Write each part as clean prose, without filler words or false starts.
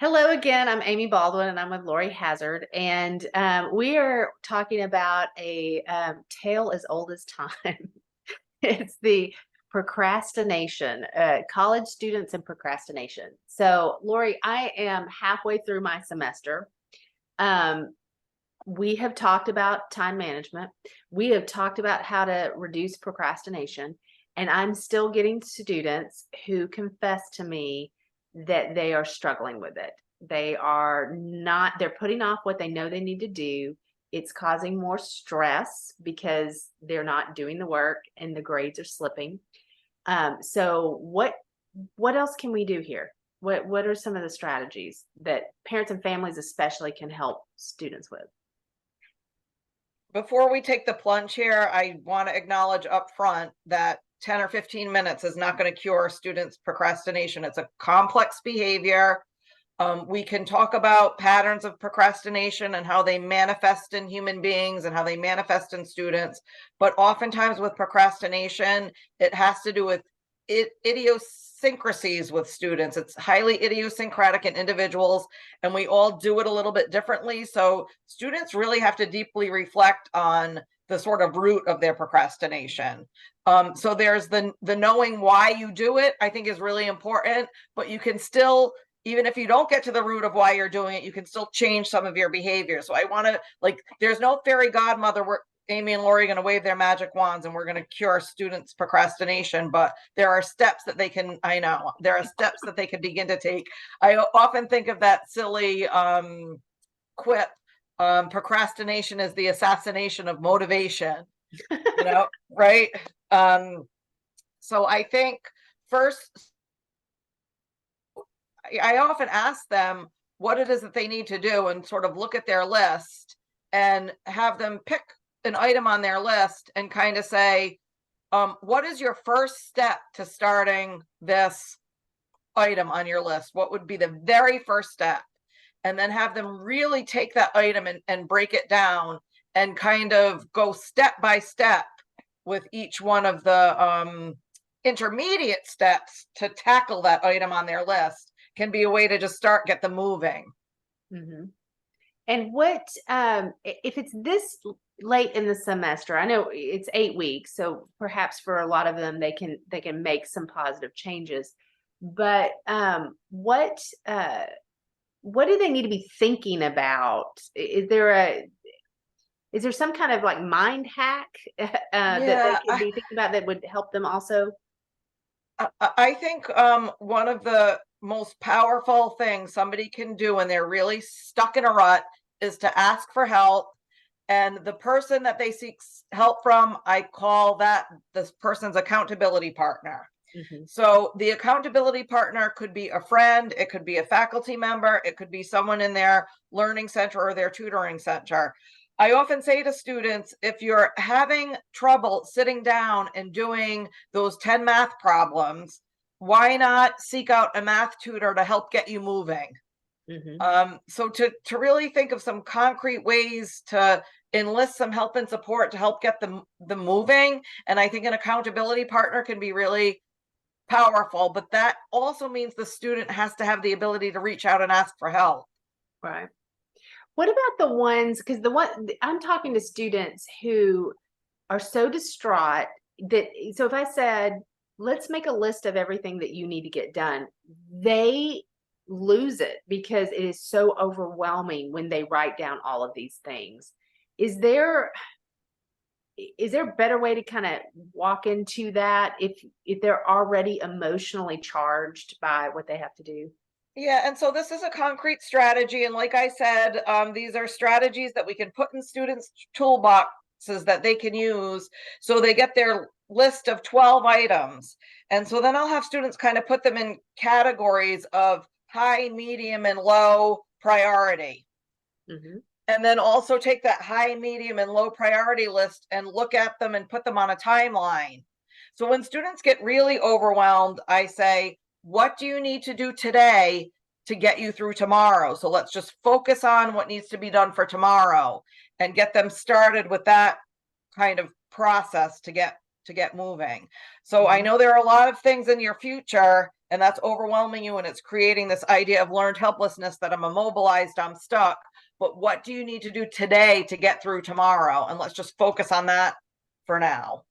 Hello again. I'm Amy Baldwin, and I'm with Laurie Hazard, and we are talking about a tale as old as time. It's the procrastination, college students and procrastination. So, Laurie, I am halfway through my semester. Um, we have talked about time management. We have talked about how to reduce procrastination, and I'm still getting students who confess to me that they are struggling with it. They are not, they're putting off what they know they need to do. It's causing more stress because they're not doing the work and the grades are slipping. So what else can we do here? What are some of the strategies that parents and families especially can help students with? Before we take the plunge here, I want to acknowledge up front that 10 or 15 minutes is not going to cure students' procrastination. It's a complex behavior. We can talk about patterns of procrastination and how they manifest in human beings and how they manifest in students. But oftentimes with procrastination, it has to do with idiosyncrasies with students. It's highly idiosyncratic in individuals, and we all do it a little bit differently. So students really have to deeply reflect on the sort of root of their procrastination. So there's the knowing why you do it, I think, is really important, but you can still, even if you don't get to the root of why you're doing it, you can still change some of your behavior. So I want to, like, there's no fairy godmother where Amy and Laurie are going to wave their magic wands and we're going to cure students' procrastination, but there are steps that they can, I know, there are steps that they can begin to take. I often think of that silly quip, procrastination is the assassination of motivation, right? So I think first, I often ask them what it is that they need to do and sort of look at their list and have them pick an item on their list and kind of say, what is your first step to starting this item on your list? What would be the very first step? And then have them really take that item and break it down and kind of go step by step with each one of the intermediate steps to tackle that item on their list. Can be a way to just get them moving. Mm-hmm. And what if it's this late in the semester? I know it's 8 weeks, so perhaps for a lot of them they can make some positive changes. But what do they need to be thinking about? Is there some kind of like mind hack that they Yeah, could be thinking about that would help them also? I think one of the most powerful things somebody can do when they're really stuck in a rut is to ask for help. And the person that they seek help from, I call that this person's accountability partner. Mm-hmm. So the accountability partner could be a friend, it could be a faculty member, it could be someone in their learning center or their tutoring center. I often say to students, if you're having trouble sitting down and doing those 10 math problems, why not seek out a math tutor to help get you moving? Mm-hmm. So to really think of some concrete ways to enlist some help and support to help get them moving. And I think an accountability partner can be really powerful, but that also means the student has to have the ability to reach out and ask for help. Right. What about the ones, because I'm talking to students who are so distraught that, so if I said, let's make a list of everything that you need to get done, they lose it because it is so overwhelming when they write down all of these things. Is there a better way to kind of walk into that if they're already emotionally charged by what they have to do? Yeah, and so this is a concrete strategy. And like I said, these are strategies that we can put in students' toolboxes that they can use. So they get their list of 12 items. And so then I'll have students kind of put them in categories of high, medium, and low priority. Mm-hmm. And then also take that high, medium, and low priority list and look at them and put them on a timeline. So when students get really overwhelmed, I say, what do you need to do today to get you through tomorrow? So let's just focus on what needs to be done for tomorrow and get them started with that kind of process to get moving. So I Mm-hmm. know there are a lot of things in your future, and that's overwhelming you, and it's creating this idea of learned helplessness, that I'm immobilized, I'm stuck. But what do you need to do today to get through tomorrow? And let's just focus on that for now.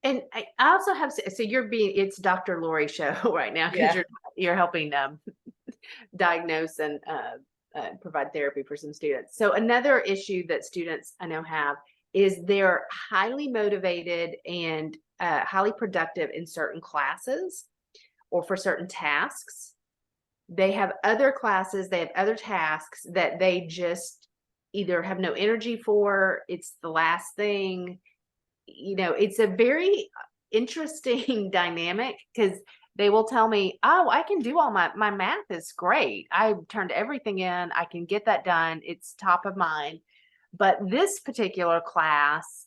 And I also have, so it's Dr. Laurie show right now, because Yeah. you're helping diagnose and provide therapy for some students. So another issue that students I know have is they're highly motivated and highly productive in certain classes or for certain tasks. They have other classes, they have other tasks that they just either have no energy for, it's the last thing. It's a very interesting dynamic, because they will tell me, oh, I can do all my math is great. I turned everything in. I can get that done. It's top of mind. But this particular class,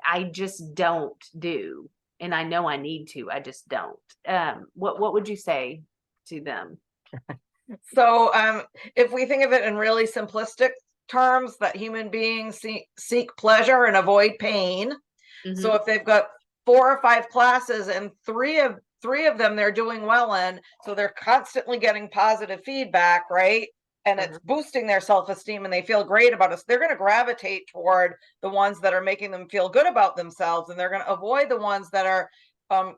I just don't do. And I know I need to, I just don't. What would you say to them? So if we think of it in really simplistic terms, that human beings seek pleasure and avoid pain. So Mm-hmm. if they've got 4 or 5 classes and three of them they're doing well in, so they're constantly getting positive feedback, right? And it's boosting their self-esteem and they feel great about us, they're going to gravitate toward the ones that are making them feel good about themselves, and they're going to avoid the ones that are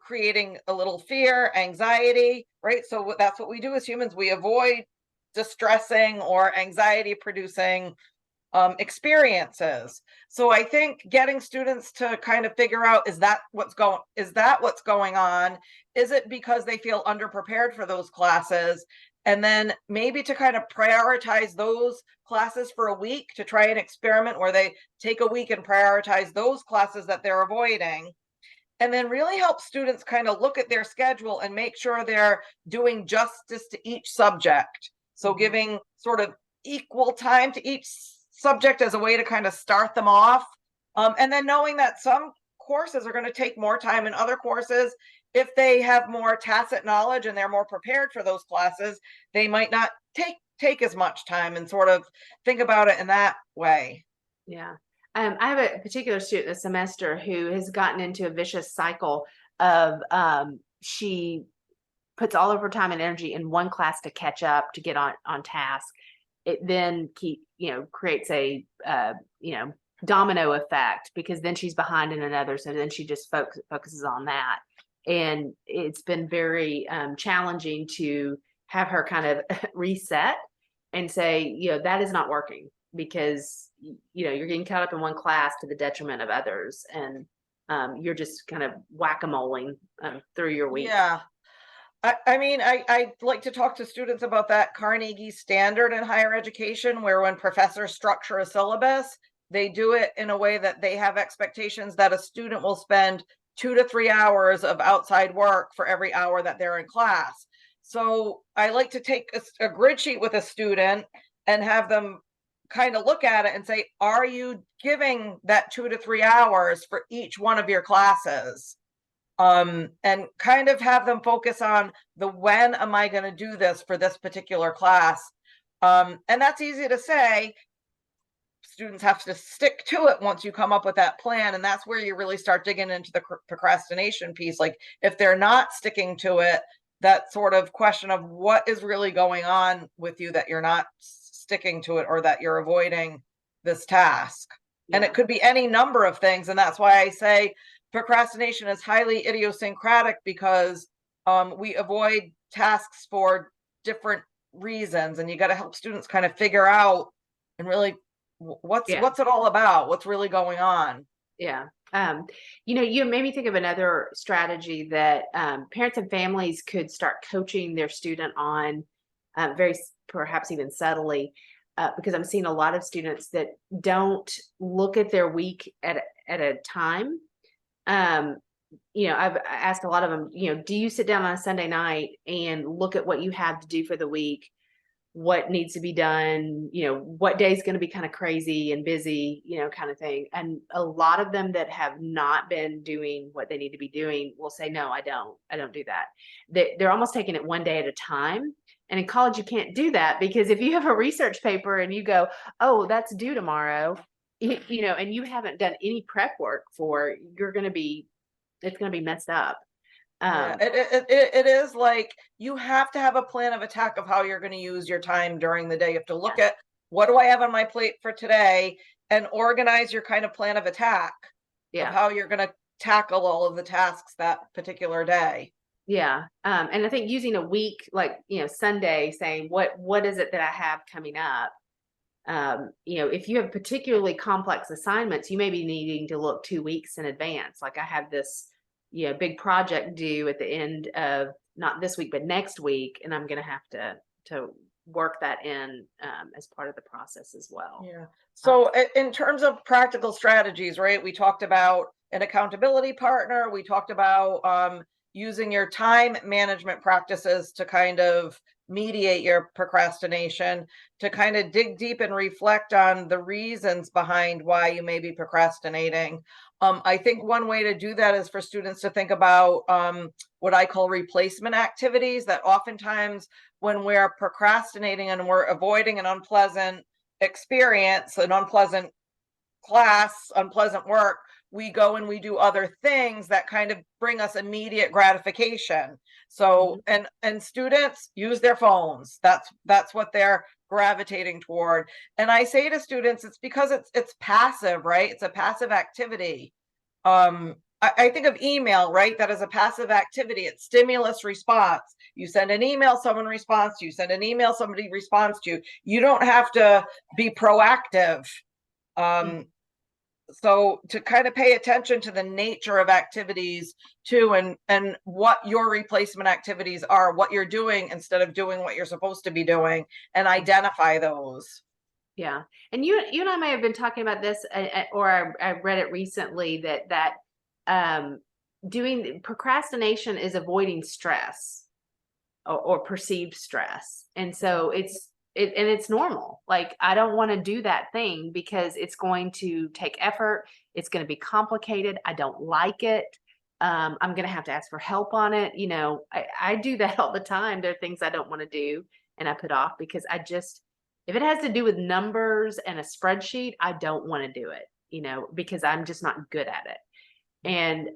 creating a little fear, anxiety, right? So that's what we do as humans. We avoid distressing or anxiety producing experiences. So I think getting students to kind of figure out, is that what's going on? Is it because they feel underprepared for those classes? And then maybe to kind of prioritize those classes for a week, to try an experiment where they take a week and prioritize those classes that they're avoiding. And then really help students kind of look at their schedule and make sure they're doing justice to each subject. So giving sort of equal time to each subject as a way to kind of start them off. And then knowing that some courses are going to take more time than other courses. If they have more tacit knowledge and they're more prepared for those classes, they might not take as much time, and sort of think about it in that way. Yeah. I have a particular student this semester who has gotten into a vicious cycle of she puts all of her time and energy in one class to catch up, to get on task. It then creates a domino effect, because then she's behind in another, so then she just focuses on that. And it's been very challenging to have her kind of reset and say, that is not working, because you're getting caught up in one class to the detriment of others, and you're just kind of whack-a-moling through your week. Yeah. I mean, I like to talk to students about that Carnegie standard in higher education, where when professors structure a syllabus, they do it in a way that they have expectations that a student will spend 2 to 3 hours of outside work for every hour that they're in class. So I like to take a grid sheet with a student and have them kind of look at it and say, are you giving that 2 to 3 hours for each one of your classes? And kind of have them focus on the when am I going to do this for this particular class. And that's easy to say. Students have to stick to it once you come up with that plan. And that's where you really start digging into the procrastination piece. Like if they're not sticking to it, that sort of question of what is really going on with you that you're not sticking to it, or that you're avoiding this task. Yeah. And it could be any number of things. And that's why I say procrastination is highly idiosyncratic, because we avoid tasks for different reasons, and you got to help students kind of figure out and really what's it all about, what's really going on. Yeah. You made me think of another strategy that parents and families could start coaching their student on, very perhaps even subtly, because I'm seeing a lot of students that don't look at their week at a time. I've asked a lot of them, do you sit down on a Sunday night and look at what you have to do for the week, what needs to be done, what day is going to be kind of crazy and busy, kind of thing. And a lot of them that have not been doing what they need to be doing will say, no, I don't do that. They're almost taking it one day at a time. And in college, you can't do that, because if you have a research paper and you go, oh, that's due tomorrow, and you haven't done any prep work it's going to be messed up. Yeah, it is like you have to have a plan of attack of how you're going to use your time during the day. You have to look Yeah. at what do I have on my plate for today and organize your kind of plan of attack of Yeah. how you're going to tackle all of the tasks that particular day. Yeah. And I think using a week, like, Sunday, saying what is it that I have coming up? If you have particularly complex assignments, you may be needing to look 2 weeks in advance. Like I have this, big project due at the end of not this week, but next week, and I'm going to have to work that in as part of the process as well. Yeah. Uh, So in terms of practical strategies, right? We talked about an accountability partner. We talked about using your time management practices to kind of mediate your procrastination, to kind of dig deep and reflect on the reasons behind why you may be procrastinating. I think one way to do that is for students to think about what I call replacement activities that oftentimes when we're procrastinating and we're avoiding an unpleasant experience, an unpleasant class, unpleasant work, we go and we do other things that kind of bring us immediate gratification. So, mhm. and students use their phones. That's what they're gravitating toward. And I say to students, it's because it's passive, right? It's a passive activity. I think of email, right? That is a passive activity. It's stimulus response. You send an email, someone responds to you. Send an email, somebody responds to you. You don't have to be proactive. Mm. Um, so to kind of pay attention to the nature of activities too, and what your replacement activities are, what you're doing instead of doing what you're supposed to be doing, and identify those. Yeah. And you and I may have been talking about this, or I read it recently that um, doing procrastination is avoiding stress or perceived stress. And so it's normal. Like I don't want to do that thing because it's going to take effort. It's going to be complicated. I don't like it. I'm going to have to ask for help on it. I do that all the time. There are things I don't want to do and I put off because if it has to do with numbers and a spreadsheet, I don't want to do it, because I'm just not good at it. And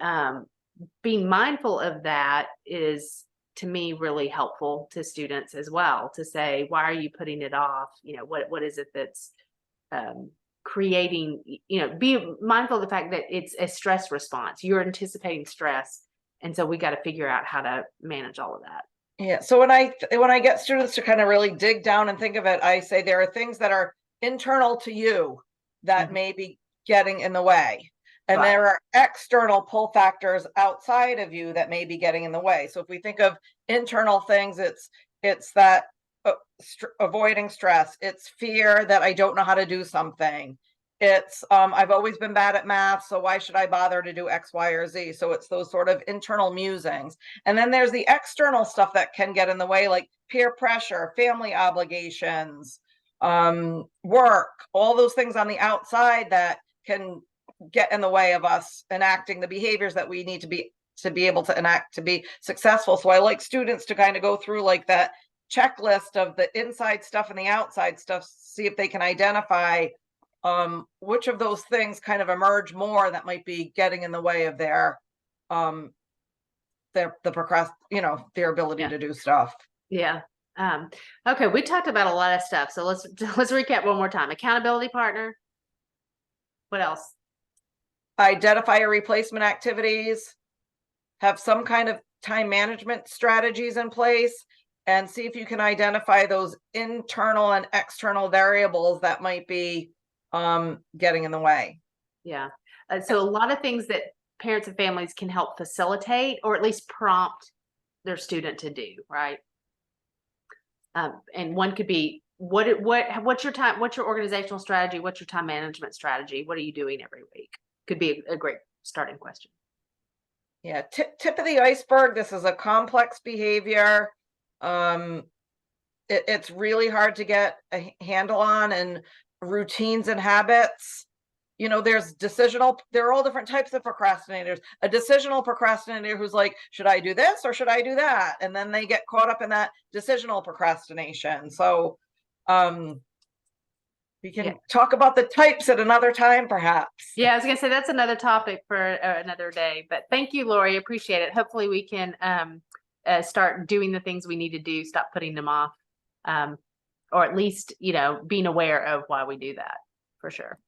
being mindful of that is to me really helpful to students as well, to say, why are you putting it off? What is it that's creating, be mindful of the fact that it's a stress response. You're anticipating stress. And so we got to figure out how to manage all of that. Yeah. So when I get students to kind of really dig down and think of it, I say there are things that are internal to you that Mhm. may be getting in the way. And Right. there are external pull factors outside of you that may be getting in the way. So if we think of internal things, it's that avoiding stress. It's fear that I don't know how to do something. It's I've always been bad at math, so why should I bother to do X, Y, or Z? So it's those sort of internal musings. And then there's the external stuff that can get in the way, like peer pressure, family obligations, work, all those things on the outside that can get in the way of us enacting the behaviors that we need to be able to enact to be successful. So I like students to kind of go through like that checklist of the inside stuff and the outside stuff, see if they can identify which of those things kind of emerge more that might be getting in the way of um their ability Yeah. to do stuff. Yeah. Okay. We talked about a lot of stuff. So let's recap one more time. Accountability partner. What else? Identify your replacement activities, have some kind of time management strategies in place, and see if you can identify those internal and external variables that might be getting in the way. Yeah. So a lot of things that parents and families can help facilitate or at least prompt their student to do, right? And one could be what's your time, what's your organizational strategy? What's your time management strategy? What are you doing every week? Could be a great starting question. Yeah, tip of the iceberg. This is a complex behavior. Um, it's really hard to get a handle on, and routines and habits. There are all different types of procrastinators. A decisional procrastinator who's like, should I do this or should I do that? And then they get caught up in that decisional procrastination. So, um, We can Yeah. talk about the types at another time, perhaps. Yeah, I was gonna say that's another topic for another day, but thank you, Laurie. Appreciate it. Hopefully we can start doing the things we need to do, stop putting them off, or at least, being aware of why we do that, for sure.